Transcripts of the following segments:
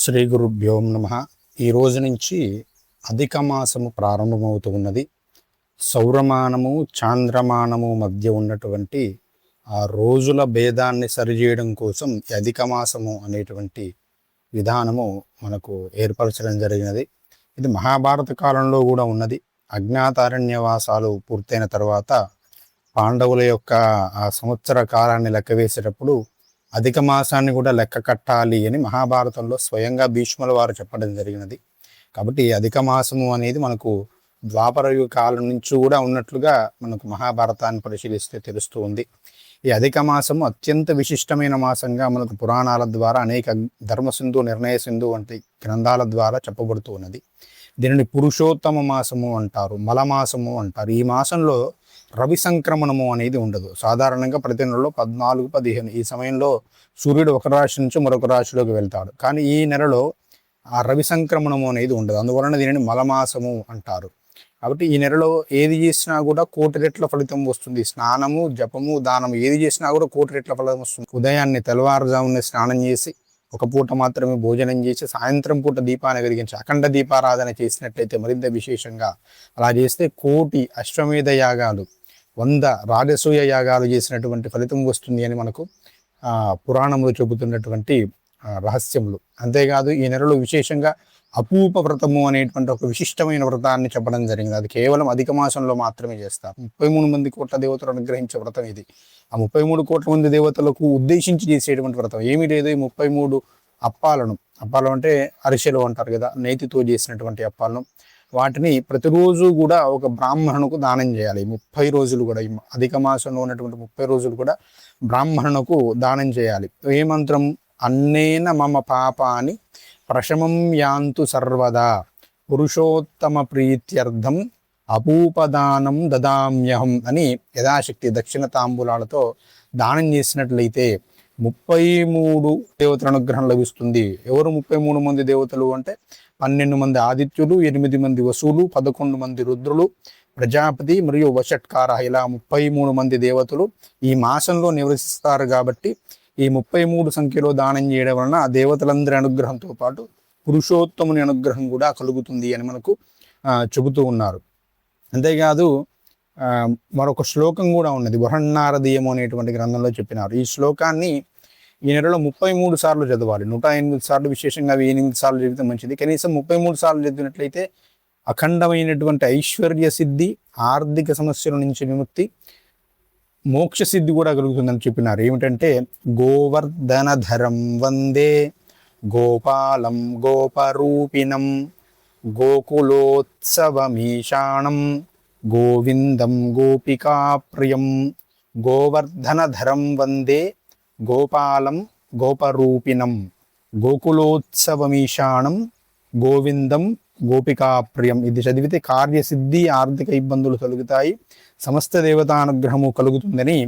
శ్రీ గురుభ్యో నమః. ఈ రోజు నుంచి అధిక మాసము ప్రారంభమవుతూ ఉన్నది. సౌరమానము చాంద్రమానము మధ్య ఉన్నటువంటి ఆ రోజుల భేదాన్ని సరిచేయడం కోసం ఈ అధిక మాసము అనేటువంటి విధానము మనకు ఏర్పరచడం జరిగినది. ఇది మహాభారత కాలంలో కూడా ఉన్నది. అజ్ఞాతారణ్యవాసాలు పూర్తయిన తర్వాత పాండవుల యొక్క ఆ సంవత్సర కాలాన్ని లెక్క వేసేటప్పుడు అధిక మాసాన్ని కూడా లెక్క కట్టాలి అని మహాభారతంలో స్వయంగా భీష్ముల వారు చెప్పడం జరిగినది. కాబట్టి అధిక మాసము అనేది మనకు ద్వాపర యుగ కాలం నుంచి కూడా ఉన్నట్లుగా మనకు మహాభారతాన్ని పరిశీలిస్తే తెలుస్తూ ఉంది. ఈ అధిక మాసము అత్యంత విశిష్టమైన మాసంగా మనకు పురాణాల ద్వారా అనేక ధర్మసింధు, నిర్ణయ సింధు వంటి గ్రంథాల ద్వారా చెప్పబడుతూ ఉన్నది. దీనిని పురుషోత్తమ మాసము అంటారు, మలమాసము అంటారు. ఈ మాసంలో రవి సంక్రమణము అనేది ఉండదు. సాధారణంగా ప్రతి నెలలో 14-15 ఈ సమయంలో సూర్యుడు ఒక రాశి నుంచి మరొక రాశిలోకి వెళ్తాడు. కానీ ఈ నెలలో ఆ రవి సంక్రమణము అనేది ఉండదు. అందువలన దీనిని మలమాసము అంటారు. కాబట్టి ఈ నెలలో ఏది చేసినా కూడా 1,000,000 రెట్ల ఫలితం వస్తుంది. స్నానము, జపము, దానము ఏది చేసినా కూడా 1,000,000 రెట్ల ఫలితం వస్తుంది. ఉదయాన్నే తెల్లవారుజామునే స్నానం చేసి ఒక పూట మాత్రమే భోజనం చేసి సాయంత్రం పూట దీపాన్ని వెలిగించి అఖండ దీపారాధన చేసినట్లయితే మరింత విశేషంగా, అలా చేస్తే 1,000,000 అశ్వమేధ యాగాలు, 100 రాజసూయ యాగాలు చేసినటువంటి ఫలితం వస్తుంది అని మనకు పురాణంలో చెబుతున్నటువంటి రహస్యములు. అంతేకాదు ఈ నెలలో విశేషంగా అపూప వ్రతము అనేటువంటి ఒక విశిష్టమైన వ్రతాన్ని చెప్పడం జరిగింది. అది కేవలం అధిక మాసంలో మాత్రమే చేస్తారు. 33 మంది కోట్ల దేవతలు అనుగ్రహించే వ్రతం ఇది. ఆ 33 కోట్ల మంది దేవతలకు ఉద్దేశించి చేసేటువంటి వ్రతం. ఏమీ లేదు, ఈ 33 అప్పాలు అంటే అరిసెలు అంటారు కదా, నేతితో చేసినటువంటి అప్పాలను, వాటిని ప్రతిరోజు కూడా ఒక బ్రాహ్మణుకు దానం చేయాలి. 30 రోజులు కూడా, ఈ అధిక మాసంలో ఉన్నటువంటి 30 రోజులు కూడా బ్రాహ్మణుకు దానం చేయాలి. ఏ మంత్రం? అన్నేన మమ పాపాని ప్రశమం యాంతు సర్వదా పురుషోత్తమ ప్రీత్యర్థం అపూపదానం దదామ్యహం అని యథాశక్తి దక్షిణ తాంబూలాలతో దానం చేసినట్లయితే 33 దేవతల అనుగ్రహం లభిస్తుంది. ఎవరు 33 మంది దేవతలు అంటే 12 మంది ఆదిత్యులు, 8 మంది వసువులు, 11 మంది రుద్రులు, ప్రజాపతి మరియు వషట్కార, ఇలా 33 మంది దేవతలు ఈ మాసంలో నివసిస్తారు. కాబట్టి ఈ 33 సంఖ్యలో దానం చేయడం వలన ఆ దేవతలందరి అనుగ్రహంతో పాటు పురుషోత్తముని అనుగ్రహం కూడా కలుగుతుంది అని మనకు చెబుతూ ఉన్నారు. అంతేకాదు మరొక శ్లోకం కూడా ఉన్నది, బృహన్నారదీయము అనేటువంటి గ్రంథంలో చెప్పినారు. ఈ శ్లోకాన్ని ఈ నెలలో 33 సార్లు చదవాలి. 108 సార్లు, విశేషంగా 8 సార్లు చదివితే మంచిది. కనీసం 33 సార్లు చదివినట్లయితే అఖండమైనటువంటి ఐశ్వర్య సిద్ధి, ఆర్థిక సమస్యల నుంచి విముక్తి, మోక్ష సిద్ధి కూడా కలుగుతుందని చెప్పినారు. ఏమిటంటే, గోవర్ధనధరం వందే గోపాలం గోపరూపిణం గోకులోత్సవమీశానం గోవిందం గోపికాప్రియం. గోవర్ధనధరం వందే గోపాలం గోపరూపిణం గోకులోత్సవమీశానం గోవిందం గోపికాప్రియం. ఇది చదివితే కార్యసిద్ధి, ఆర్థిక ఇబ్బందులు తొలగుతాయి, సమస్త దేవతానుగ్రహము కలుగుతుందని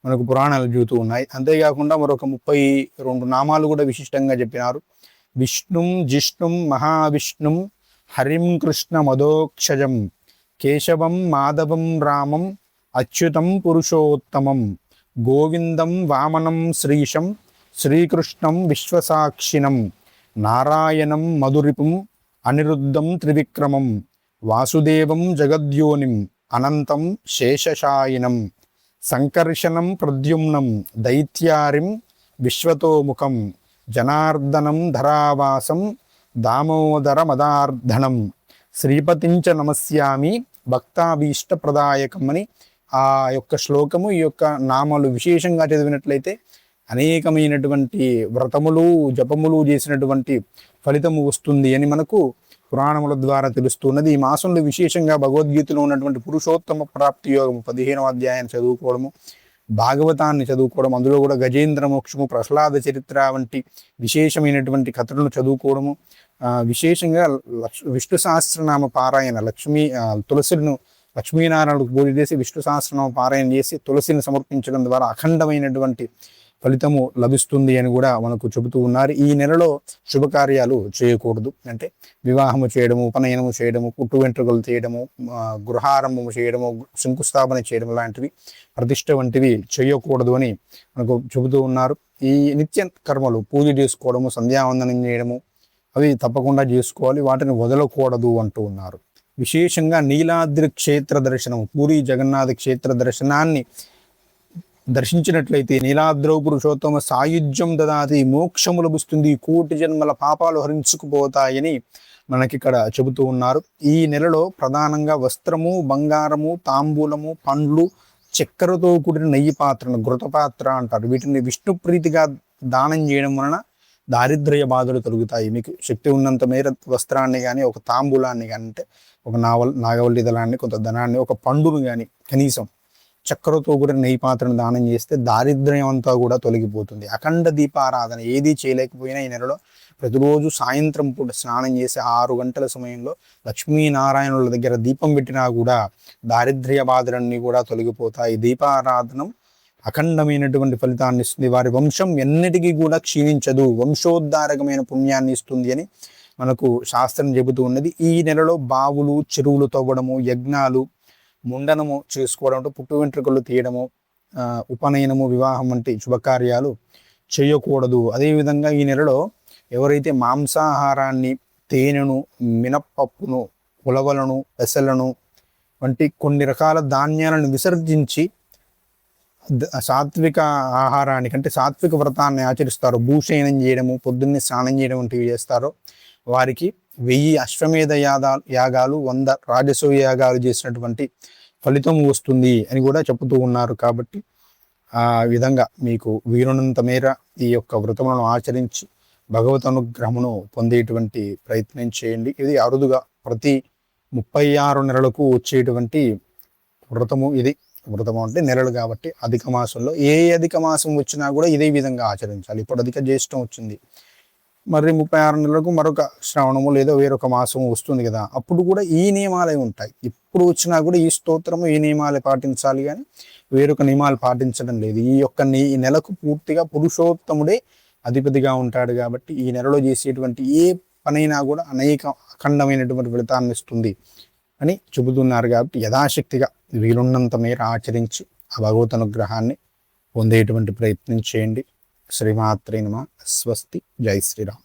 మనకు పురాణాలు చెబుతూ ఉన్నాయి. అంతేకాకుండా మరొక 32 నామాలు కూడా విశిష్టంగా చెప్పినారు. విష్ణుం జిష్ణుం మహావిష్ణుం హరిం కృష్ణ మదోక్షజం కేశవం మాధవం రామం అచ్యుతం పురుషోత్తమం గోవిందం వామనం శ్రీశం శ్రీకృష్ణం విశ్వసాక్షిణం నారాయణం మధురిపుం అనిరుద్ధం త్రివిక్రమం వాసుదేవం జగద్యోనిం అనంతం శేషశాయినం సంకర్షణం ప్రద్యుమ్నం దైత్యారిం విశ్వతోముఖం జనార్దనం ధరావాసం దామోదర మదార్ధనం శ్రీపతించ నమస్యామి భక్తాభీష్ట ప్రదాయకం అని ఆ యొక్క శ్లోకము, ఈ యొక్క నామాలు విశేషంగా చదివినట్లయితే అనేకమైనటువంటి వ్రతములు, జపములు చేసినటువంటి ఫలితము వస్తుంది అని మనకు పురాణముల ద్వారా తెలుస్తున్నది. ఈ మాసంలో విశేషంగా భగవద్గీతలో ఉన్నటువంటి పురుషోత్తమ ప్రాప్తి యోగము 15వ అధ్యాయాన్ని చదువుకోవడము, భాగవతాన్ని చదువుకోవడం, అందులో కూడా గజేంద్ర మోక్షము, ప్రహ్లాద చరిత్ర వంటి విశేషమైనటువంటి కథలను చదువుకోవడము, విశేషంగా విష్ణు సహస్రనామ పారాయణ, తులసిను లక్ష్మీనారాయణకు పూజ చేసి విష్ణు సహస్రనామ పారాయణ చేసి తులసిని సమర్పించడం ద్వారా అఖండమైనటువంటి ఫలితము లభిస్తుంది అని కూడా మనకు చెబుతూ ఉన్నారు. ఈ నెలలో శుభకార్యాలు చేయకూడదు. అంటే వివాహము చేయడము, ఉపనయనము చేయడము, పుట్టు వెంట్రుకలు చేయడము, గృహారంభము చేయడము, శంకుస్థాపన చేయడం లాంటివి, ప్రతిష్ట వంటివి చేయకూడదు అని మనకు చెబుతూ ఉన్నారు. ఈ నిత్య కర్మలు, పూజ చేసుకోవడము, సంధ్యావందనం చేయడము, అవి తప్పకుండా చేసుకోవాలి, వాటిని వదలకూడదు అంటూ ఉన్నారు. విశేషంగా నీలాద్రి క్షేత్ర దర్శనం, పూరి జగన్నాథ క్షేత్ర దర్శనాన్ని దర్శించినట్లయితే నీలాద్రౌ పురుషోత్తమ సాయుధ్యం దదాతి, మోక్షము లభిస్తుంది, కోటి జన్మల పాపాలు హరించుకుపోతాయని మనకిక్కడ చెబుతూ ఉన్నారు. ఈ నెలలో ప్రధానంగా వస్త్రము, బంగారము, తాంబూలము, పండ్లు, చక్కెరతో కూడిన నెయ్యి పాత్రను ఘృత పాత్ర అంటారు. వీటిని విష్ణు ప్రీతిగా దానం చేయడం వలన దారిద్ర్య బాధలు తొలుగుతాయి. మీకు శక్తి ఉన్నంత మేర వస్త్రాన్ని కానీ, ఒక తాంబూలాన్ని కానీ, అంటే ఒక నాగవల్లి దళాన్ని, కొంత ధనాన్ని, ఒక పండును కానీ, కనీసం చక్కెరతో కూడిన నెయ్యి పాత్రను దానం చేస్తే దారిద్ర్యం అంతా కూడా తొలగిపోతుంది. అఖండ దీపారాధన ఏదీ చేయలేకపోయినా ఈ నెలలో ప్రతిరోజు సాయంత్రం పూట స్నానం చేసి 6 గంటల సమయంలో లక్ష్మీనారాయణుల దగ్గర దీపం పెట్టినా కూడా దారిద్ర్య బాధలన్నీ కూడా తొలగిపోతాయి. దీపారాధనం అఖండమైనటువంటి ఫలితాన్ని ఇస్తుంది. వారి వంశం ఎన్నిటికీ కూడా క్షీణించదు, వంశోద్ధారకమైన పుణ్యాన్ని ఇస్తుంది అని మనకు శాస్త్రం చెబుతూ ఉన్నది. ఈ నెలలో బావులు, చెరువులు తవ్వడము, యజ్ఞాలు, ముండనము చేసుకోవడం, పుట్టు వెంట్రుకలు తీయడము, ఉపనయనము, వివాహం వంటి శుభకార్యాలు చేయకూడదు. అదేవిధంగా ఈ నెలలో ఎవరైతే మాంసాహారాన్ని, తేనెను, మినప్పప్పును, ఉలవలను, పెసలను వంటి కొన్ని రకాల ధాన్యాలను విసర్జించి సాత్విక ఆహారానికి, అంటే సాత్విక వ్రతాన్ని ఆచరిస్తారో, భూషయనం చేయడము, పొద్దున్నే స్నానం చేయడం వంటివి చేస్తారో వారికి 1000 అశ్వమేధ యాగాలు, 100 రాజసూయ యాగాలు చేసినటువంటి ఫలితం వస్తుంది అని కూడా చెబుతూ ఉన్నారు. కాబట్టి ఆ విధంగా మీకు వీరునంత మేర ఈ యొక్క వ్రతములను ఆచరించి భగవత్ అనుగ్రహమును పొందేటువంటి ప్రయత్నం చేయండి. ఇది అరుదుగా ప్రతి 36 నెలలకు వచ్చేటువంటి వ్రతము ఇది. వ్రతము అంటే నెలలు కాబట్టి అధిక మాసంలో ఏ అధిక మాసం వచ్చినా కూడా ఇదే విధంగా ఆచరించాలి. ఇప్పుడు అధిక జ్యేష్టం వచ్చింది, మరి 36 నెలలకు మరొక శ్రావణము లేదా వేరొక మాసము వస్తుంది కదా, అప్పుడు కూడా ఈ నియమాలే ఉంటాయి. ఇప్పుడు వచ్చినా కూడా ఈ స్తోత్రము, ఈ నియమాలే పాటించాలి, కానీ వేరొక నియమాలు పాటించడం లేదు. ఈ నెలకు పూర్తిగా పురుషోత్తముడే అధిపతిగా ఉంటాడు కాబట్టి ఈ నెలలో చేసేటువంటి ఏ పనైనా కూడా అనేక అఖండమైనటువంటి ఫలితాన్ని ఇస్తుంది అని చెబుతున్నారు. కాబట్టి యథాశక్తిగా వీలున్నంత మేర ఆచరించి ఆ భగవత్ అనుగ్రహాన్ని పొందేటువంటి ప్రయత్నం చేయండి. శ్రీమాత్రే నమః. స్వస్తి. జై శ్రీరామ్.